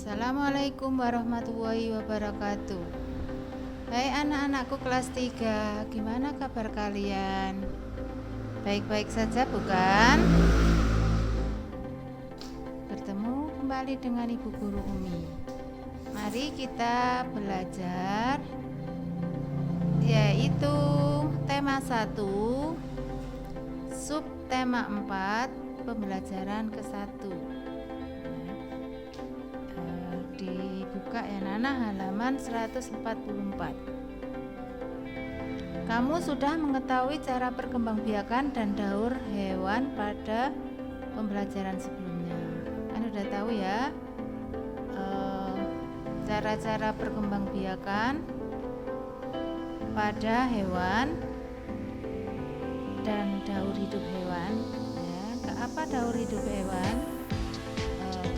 Assalamualaikum warahmatullahi wabarakatuh. Hai anak-anakku kelas 3, gimana kabar kalian? Baik-baik saja bukan? Bertemu kembali dengan Ibu Guru Umi. Mari kita belajar yaitu tema 1, sub tema 4, pembelajaran ke-1. Dibuka ya Nana, halaman 144. Kamu sudah mengetahui cara perkembangbiakan dan daur hewan pada pembelajaran sebelumnya. Kan udah tahu ya cara-cara perkembangbiakan pada hewan dan daur hidup hewan ya. Apa daur hidup hewan?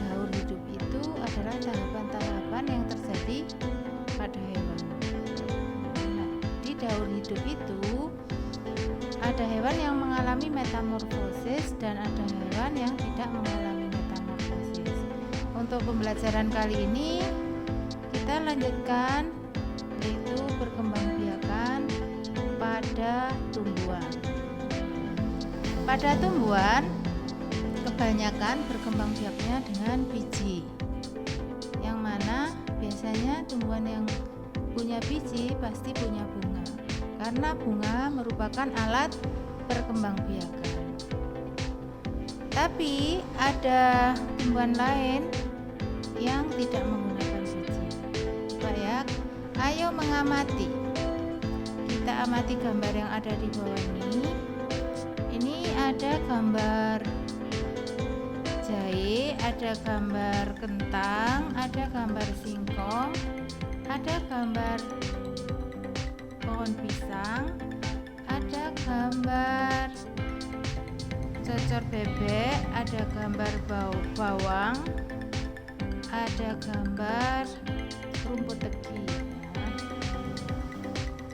Daur hidup itu adalah tahapan-tahapan yang terjadi pada hewan. Nah, di daur hidup itu ada hewan yang mengalami metamorfosis dan ada hewan yang tidak mengalami metamorfosis. Untuk pembelajaran kali ini kita lanjutkan yaitu perkembangbiakan pada tumbuhan. Pada tumbuhan kebanyakan berkembang biaknya dengan biji, yang mana biasanya tumbuhan yang punya biji pasti punya bunga, karena bunga merupakan alat perkembangbiakan. Tapi ada tumbuhan lain yang tidak menggunakan biji. Coba ya, ayo mengamati. Kita amati gambar yang ada di bawah ini. Ini ada gambar jahe, ada gambar kentang, ada gambar singkong, ada gambar pohon pisang, ada gambar cocor bebek, ada gambar bawang, ada gambar rumput tegi ya.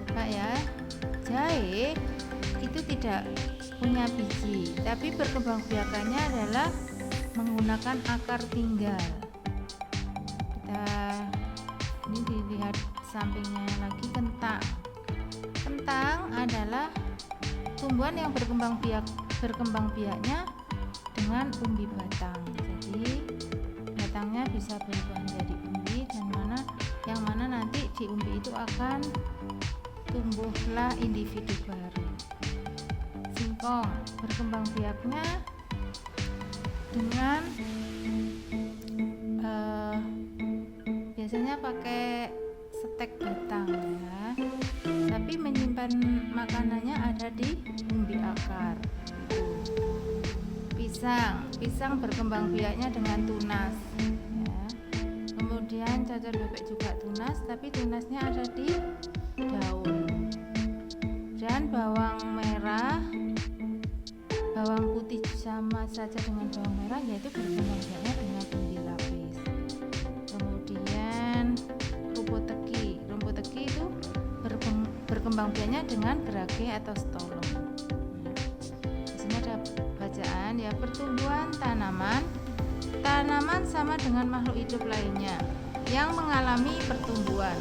Coba ya, jahe itu tidak punya biji, tapi perkembangbiakannya adalah menggunakan akar tinggal. Kita ini dilihat sampingnya lagi kentang. Kentang adalah tumbuhan yang berkembang biaknya dengan umbi batang. Jadi batangnya bisa berubah menjadi umbi dan yang mana nanti di umbi itu akan tumbuhlah individu baru. Singkong berkembang biaknya dengan biasanya pakai setek batang ya, tapi menyimpan makanannya ada di umbi akar. Pisang berkembang biaknya dengan tunas ya. Kemudian cocor bebek juga tunas, tapi tunasnya ada di daun. Dan bawang merah, bawang putih sama saja dengan bawang merah, yaitu berkembang biaknya dengan umbi lapis. Kemudian rumput tegi itu berkembang biaknya dengan gerage atau stolon. Di sini ada bacaan ya, pertumbuhan tanaman sama dengan makhluk hidup lainnya yang mengalami pertumbuhan.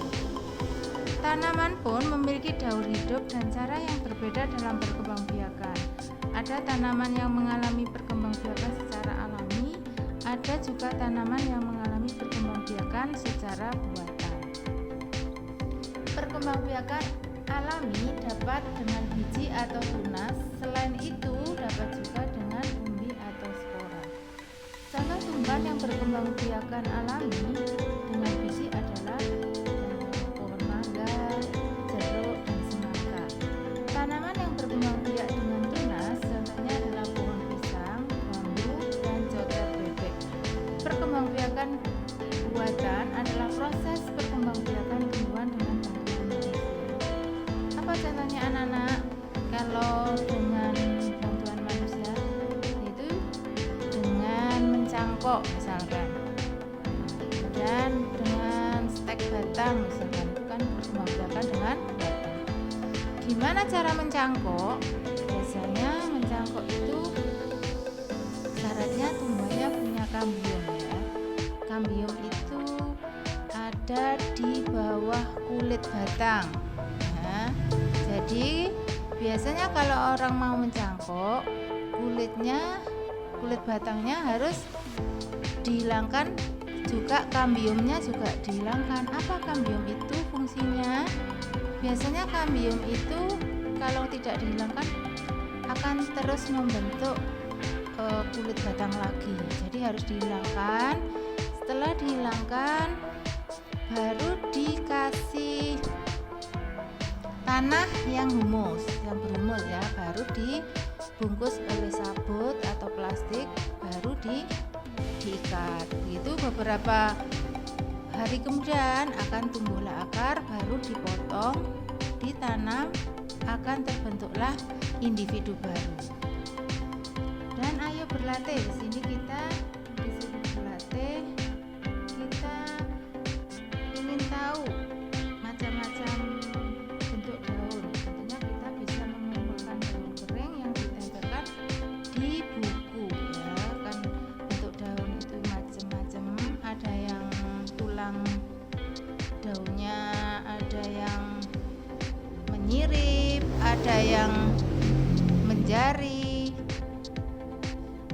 Tanaman pun memiliki daur hidup dan cara yang berbeda dalam perkembangbiakan. Ada tanaman yang mengalami perkembangbiakan secara alami, ada juga tanaman yang mengalami perkembangbiakan secara buatan. Perkembangbiakan alami dapat dengan biji atau tunas, selain itu dapat juga dengan umbi atau spora. Contoh tumbuhan yang berkembangbiakan alami dengan biji adalah pohon mangga, jeruk, dan semangka. Tanaman yang berkembang biak dengan tunas contohnya adalah pohon pisang, bambu, dan cocor bebek. Perkembangbiakan buatan adalah proses perkembangbiakan tumbuhan dengan bantuan manusia. Apa contohnya anak-anak? Kalau dengan bantuan manusia itu dengan mencangkok misalkan, dan dengan stek batang misalkan, itu kan perkembangbiakan dengan batang. Gimana cara mencangkok? Biasanya mencangkok itu syaratnya tumbuhannya punya kambium ya. Kambium itu ada di bawah kulit batang. Nah, jadi biasanya kalau orang mau mencangkok, kulit batangnya harus dihilangkan, juga kambiumnya juga dihilangkan. Apa kambium itu fungsinya? Biasanya kambium itu kalau tidak dihilangkan akan terus membentuk kulit batang lagi. Jadi harus dihilangkan. Setelah dihilangkan baru dikasih tanah yang berhumus ya, baru dibungkus oleh sabut atau plastik, baru diikat. Itu beberapa hari kemudian akan tumbuhlah akar, baru dipotong, ditanam, akan terbentuklah individu baru. Dan ayo berlatih. Di sini kita disuruh berlatih. Kita ingin tahu macam-macam bentuk daun. Tentunya kita bisa mengumpulkan daun kering yang ditempelkan di buku ya. Kan bentuk daun itu macam-macam. Ada yang tulang daunnya, ada yang menyirip, ada yang menjari,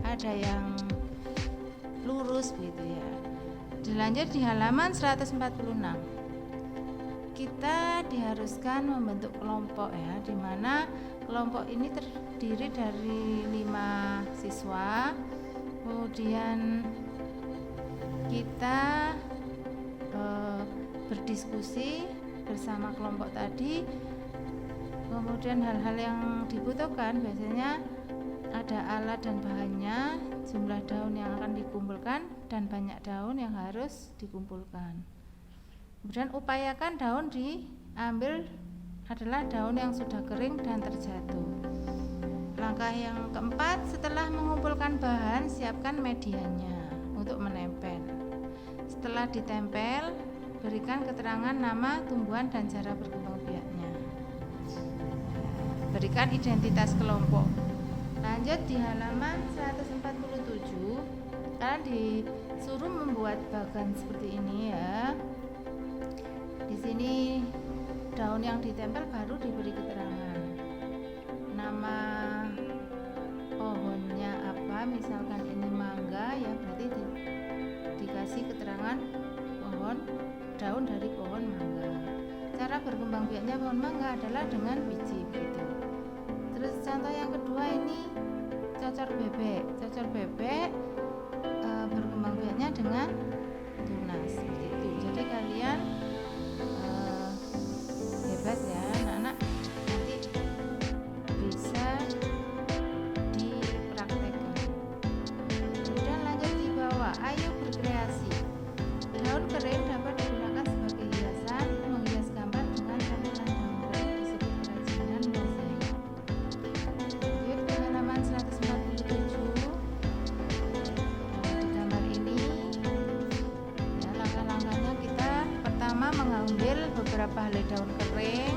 ada yang lurus begitu ya. Dilanjut di halaman 146. Kita diharuskan membentuk kelompok ya, di mana kelompok ini terdiri dari 5 siswa. Kemudian kita berdiskusi bersama kelompok tadi. Kemudian hal-hal yang dibutuhkan biasanya ada alat dan bahannya, jumlah daun yang akan dikumpulkan, dan banyak daun yang harus dikumpulkan. Kemudian upayakan daun diambil adalah daun yang sudah kering dan terjatuh. Langkah yang keempat, setelah mengumpulkan bahan, siapkan medianya untuk menempel. Setelah ditempel, berikan keterangan nama, tumbuhan, dan cara berkembang biaknya. Berikan identitas kelompok. Lanjut di halaman 147, kalian disuruh membuat bagan seperti ini ya. Di sini daun yang ditempel baru diberi keterangan. Nama pohonnya apa? Misalkan ini mangga ya, berarti dikasih keterangan daun dari pohon mangga. Cara berkembang biaknya pohon mangga adalah dengan biji begitu. Terus contoh yang kedua ini cocor bebek. Cocor bebek berkembang biaknya dengan tunas begitu. Jadi kalian hebat ya anak-anak, nanti bisa dipraktekkan. Kemudian lanjut di bawah, ayo berkreasi. Daun kering dapat digunakan sebagai hiasan, menghias gambar dengan tampilan daun kering disebut kerajinan mozaik. Lanjut ke halaman 147. Di gambar ini ya, langkah-langkahnya kita pertama mengambil beberapa helai daun kering,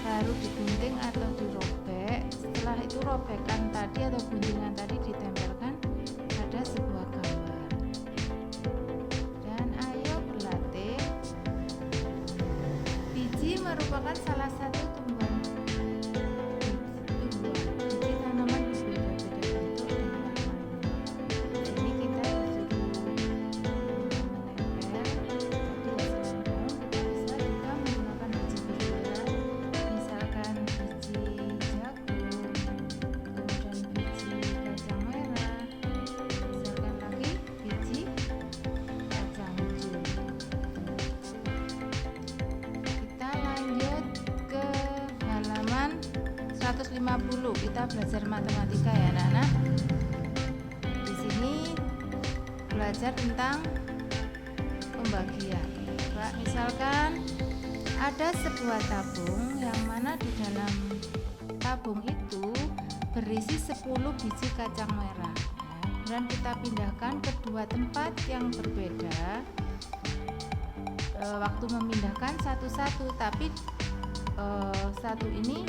baru digunting atau dirobek. Setelah itu robekan tadi atau guntingan tadi ditempelkan pada sebuah gambar. Dan ayo berlatih. Biji merupakan salah satu tumbuhan. Biji tanaman berbeda-beda bentuk dan warna. Ini kita disuruh menempel. Tadi selain daun kita bisa juga menggunakan biji berbeda. Misalkan biji jagung, kemudian biji kacang merah, misalkan lagi biji kacang hijau. Kita lanjut ke halaman 150. Kita belajar matematika ya anak-anak. Di sini belajar tentang pembagian. Pak, misalkan ada sebuah tabung yang mana di dalam tabung itu berisi 10 biji kacang merah. Dan kita pindahkan ke dua tempat yang berbeda. Waktu memindahkan satu-satu, tapi satu ini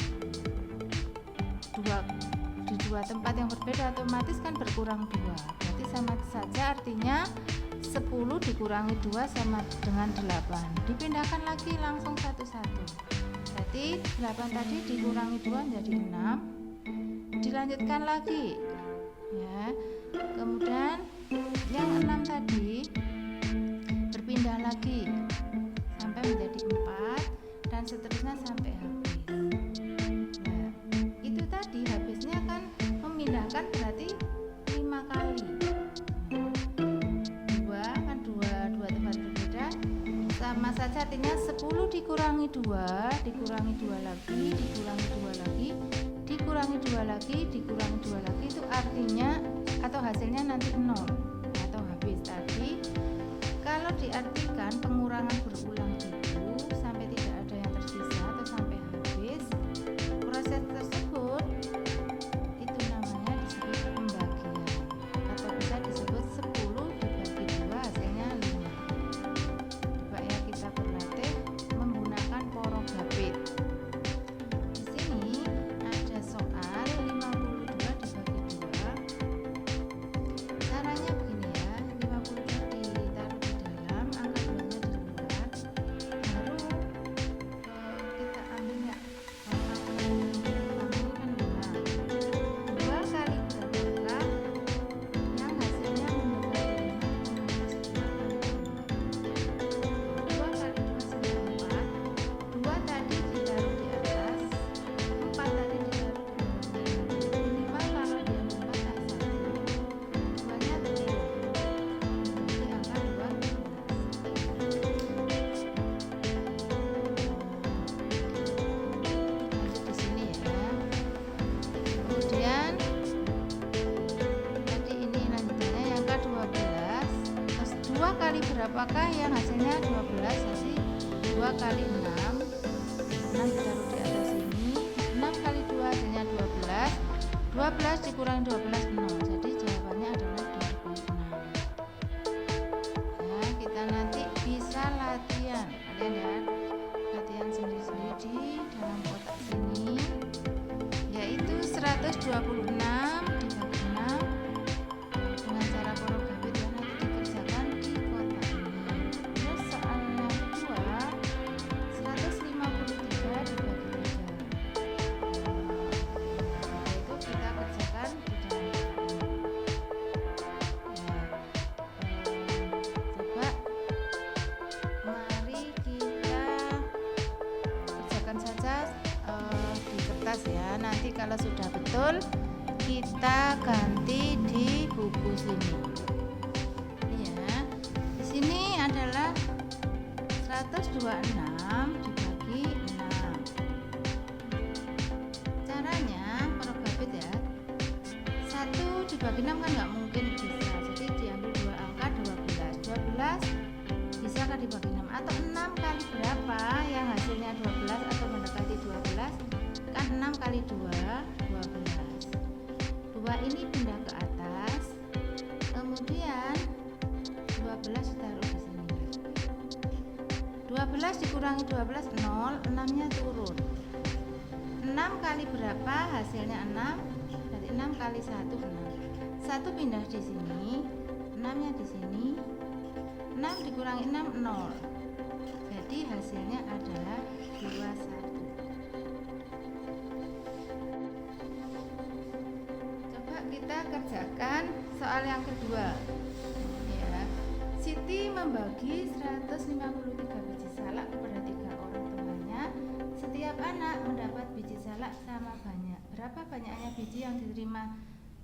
di dua tempat yang berbeda, otomatis kan berkurang 2. Berarti sama saja, artinya 10 dikurangi 2 sama dengan 8. Dipindahkan lagi langsung satu-satu. Jadi 8 tadi dikurangi 2 menjadi 6. Dilanjutkan lagi ya. Kemudian yang 6 tadi berpindah lagi sampai menjadi 4 dan seterusnya sampai habis. Nah, itu tadi habisnya kan memindahkan berarti 5 kali. Dua tempat berbeda sama saja, artinya 10 dikurangi 2 dikurangi 2 lagi dikurangi 2 lagi dikurangi 2 lagi dikurangi 2 lagi, itu artinya atau hasilnya nanti 0 atau habis. Tadi kalau diartikan pengurangan berulang itu sampai tidak ada yang tersisa atau sampai habis, proses tersebut itu namanya disebut pembagian atau bisa disebut 10 dibagi 2 hasilnya 5. Coba ya kita berlatih menggunakan porogapit. Di sini ada soal 52 dibagi 2. Caranya begini ya, 52 ditaruh di dalam, angka 2-nya di luar, baru kita ambil ya, angka ini kan 5. 2 kali berapakah yang hasilnya mendekati 5 2 kali 2 sudah 4. 2 tadi ditaruh di atas, 4 tadi ditaruh di bawah. Minimal kalau dia 4 tak 1, 2-nya turun menjadi angka 12. Lanjut di sini ya. Kemudian tadi ini lanjutannya yang ke-12. Terus 2 kali berapakah yang hasilnya 12? Jadi 2 kali 6. 6 ditaruh di atas sini. 6 kali 2 hasilnya 12. 12 dikurangi 12 0. Jadi jawabannya adalah 26. Ya, kita nanti bisa latihan. Kalian ya, latihan sendiri-sendiri di dalam kotak sini, yaitu 126 dibagi 6 dengan cara porogapit yang nanti dikerjakan di kotak ini. Terus soal yang kedua 153 dibagi 3, itu kita kerjakan di dalam kotak ini. Coba mari kita kerjakan saja di kertas ya. Nanti kalau sudah betul kita ganti di buku sini. Ya, di sini adalah 126 dibagi 6. Caranya porogapit ya. 1 dibagi 6 kan nggak mungkin bisa. Jadi diambil 2 angka 12. 12 bisakah dibagi 6 atau 6 kali berapa yang hasilnya 12 atau mendekati 12? Kan 6 kali 2 12. 2 ini pindah ke atas. Kemudian 12 ditaruh di sini. 12 dikurangi 12 0, 6-nya turun. 6 kali berapa hasilnya 6? Berarti 6 kali 1 6. 1 pindah di sini, 6-nya di sini. 6 dikurangi 6 0. Jadi hasilnya adalah 21. Coba kita kerjakan soal yang kedua. Ya. Siti membagi 153 biji salak kepada 3 orang temannya. Setiap anak mendapat biji salak sama banyak. Berapa banyaknya biji yang diterima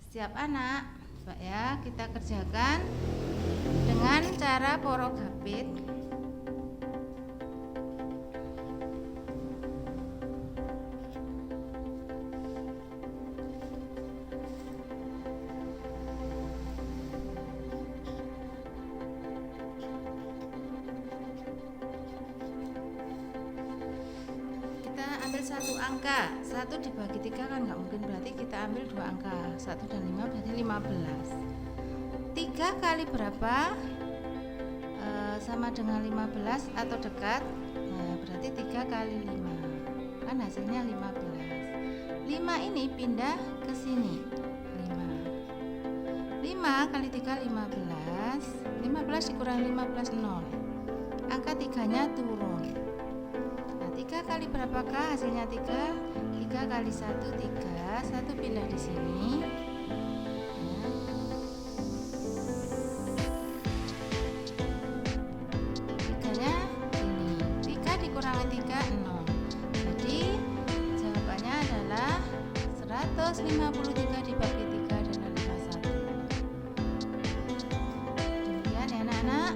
setiap anak? Coba ya, kita kerjakan dengan cara porogapit. Kita ambil satu angka, 1 dibagi 3 kan nggak mungkin, berarti kita ambil 2 angka, 1 dan 5 berarti 15. 3 kali berapa sama dengan 15 atau dekat? Nah, berarti 3 kali 5 kan hasilnya 15. 5 ini pindah ke sini, 5 kali 3 15. 15 15 dikurangi 15 0. Angka 3-nya turun. Nah, 3 kali berapakah hasilnya 3? 3 kali 1 3, 1 pindah di sini. Ya. 3-nya sini. 3 dikurangi 3 0. Jadi jawabannya adalah 153 dibagi 3 adalah 51. Demikian ya anak-anak,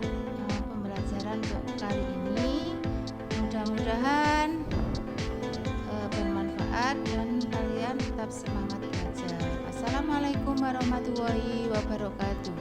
pembelajaran untuk kali ini. Mudah-mudahan bermanfaat dan kalian tetap semangat belajar. Assalamualaikum warahmatullahi wabarakatuh.